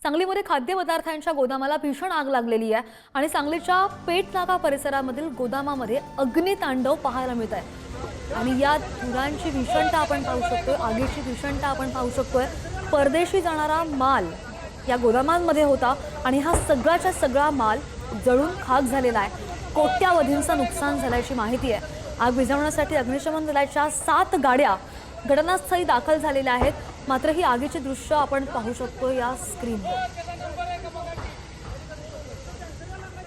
सांगलीमध्ये खाद्यपदार्थांच्या गोदामाला भीषण आग लागलेली आहे आणि सांगलीच्या पेठनाका परिसरामधील गोदामामध्ये अग्नितांडव पाहायला मिळत आहे। आणि या धुरांची भीषणता आपण पाहू शकतोय, आगीची भीषणता आपण पाहू शकतोय। परदेशी जाणारा माल या गोदामांमध्ये होता आणि हा सगळाच्या सगळा माल जळून खाक झालेला आहे। कोट्यावधींचं नुकसान झाल्याची माहिती आहे। आग विझवण्यासाठी अग्निशमन दलाच्या 7 गाड्या घटनास्थळी दाखल झालेल्या आहेत। मात्र ही आगीची दृश्य आपण पाहू शकतो या स्क्रीनवर।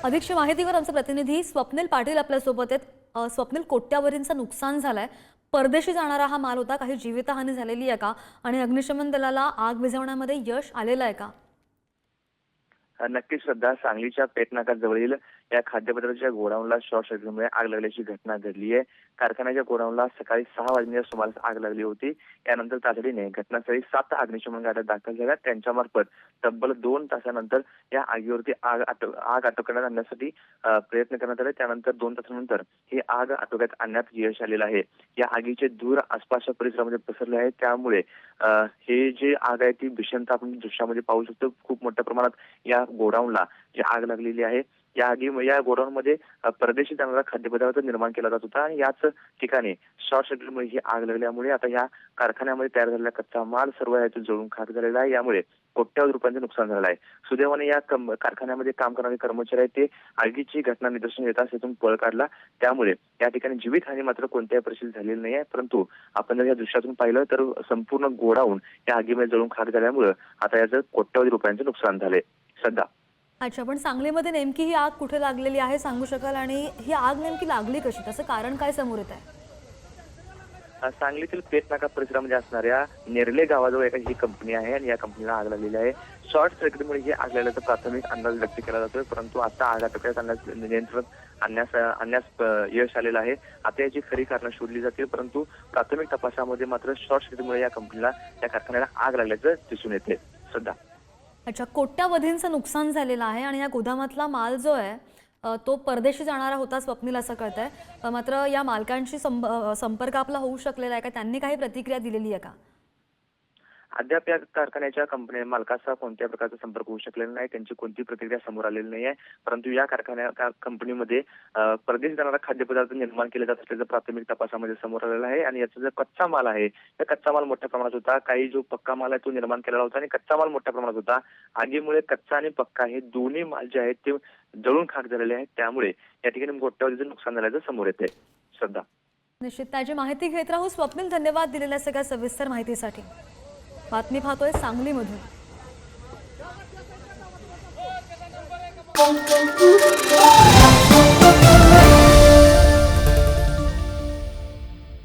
अधिकची माहितीवर आमचे प्रतिनिधी स्वप्नील पाटील आपल्या सोबत आहेत। स्वप्नील, कोट्यावधींचं नुकसान झालंय, परदेशी जाणारा हा माल होता, काही जीवितहानी झालेली आहे का आणि अग्निशमन दलाला आग विझवण्यामध्ये यश आलेलं आहे का? नक्कीच श्रद्धा, सांगलीच्या पेठनाका जवळील या खाद्यपदार्थाच्या गोडाऊनला शॉर्ट सर्किटमुळे आग लागल्याची घटना घडली आहे। कारखान्याच्या गोडाऊनला सकाळी 6 वाजण्याच्या सुमारास आग लागली होती। यानंतर तातडीने घटनास्थळी 7 अग्निशमन गाड्या दाखल झाल्या। त्यांच्यामार्फत तब्बल 2 तासानंतर या आगीवरती आग आटोक्यात आणण्यासाठी प्रयत्न करण्यात आले। त्यानंतर 2 तासानंतर ही आग आटोक्यात आणण्यात यश आलेलं आहे। या आगीचे धूर आसपासच्या परिसरामध्ये पसरले आहेत, त्यामुळे हे जे आग आहे ती भीषणता आपण दृश्यामध्ये पाहू शकतो। खूप मोठ्या प्रमाणात या गोडाऊनला जी आग लागलेली आहे, या गोडाऊनमध्ये परदेशी जाणारा खाद्यपदार्थ निर्माण केला जात होता आणि याच ठिकाणी शॉर्ट सर्किटमुळे ही आग लागल्यामुळे आता या कारखान्यामध्ये तयार झालेला कच्चा माल सर्व यातून जळून खाक झालेला आहे। यामुळे कोट्यावधी रुपयांचं नुकसान झालं आहे। सुदैवाने या कारखान्यामध्ये काम करणारे कर्मचारी आहेत ते आगीची घटना निदर्शन येताच तिथून पळ काढला, त्यामुळे या ठिकाणी जीवितहानी मात्र कोणत्याही परिस्थितीत झालेली नाही आहे। परंतु आपण जर या दृश्यातून पाहिलं तर संपूर्ण गोडाऊन या आगीमध्ये जळून खाक झाल्यामुळे आता याचं कोट्यावधी रुपयांचं नुकसान झालंय। सध्या अच्छा, पण सांगलीमध्ये नेमकी ही आग कुठे लागलेली आहे सांगू शकाल आणि ही आग नेमकी लागली कशी, त्याचं कारण काय समोर येत आहे? सांगलीतील पेठनाका परिसरामध्ये असणाऱ्या नेरले गावाजवळ ही कंपनी आहे आणि या कंपनीला आग लागलेली आहे। शॉर्ट सर्किटमुळे ही आग लागल्याचा प्राथमिक अंदाज व्यक्त केला जातोय, परंतु आता आग आटोक्यात आणण्यास यश आलेलं आहे। आता याची खरी कारणं शोधली जातील, परंतु प्राथमिक तपासामध्ये मात्र शॉर्ट सर्किटमुळे या कारखान्याला आग लागल्याचं दिसून येते। सध्या अच्छा, कोट्यावधींचं नुकसान झालेलं आहे आणि या गोदामातला माल जो आहे तो परदेशी जाणारा होता, स्वप्नील असं कळतंय। मात्र या मालकांशी संपर्क आपला होऊ शकलेला आहे का? त्यांनी काही प्रतिक्रिया दिलेली आहे का? अद्याप या कारखान्याच्या मालकाचा कोणत्या प्रकारचा संपर्क होऊ शकलेला नाही, त्यांची कोणती प्रतिक्रिया समोर आलेली नाही आहे। परंतु या कंपनीमध्ये परदेशी जाणारा खाद्यपदार्थ निर्माण केले जात असल्याचं प्राथमिक तपासामध्ये समोर आलेलं आहे आणि याचा जो कच्चा माल आहे त्या कच्चा माल मोठ्या प्रमाणात होता। काही जो पक्का माल आहे तो निर्माण केलेला होता आणि कच्चा माल मोठ्या प्रमाणात होता। आगीमुळे कच्चा आणि पक्का हे दोन्ही माल जे आहेत ते जळून खाक झालेले आहेत, त्यामुळे या ठिकाणी कोट्यावधीचं नुकसान झाल्याचं समोर येते। श्रद्धा, निश्चित त्याची माहिती घेत राहू। स्वप्नील, धन्यवाद दिलेल्या सगळ्या सविस्तर माहितीसाठी। बातमी पाहतोय सांगलीमधून।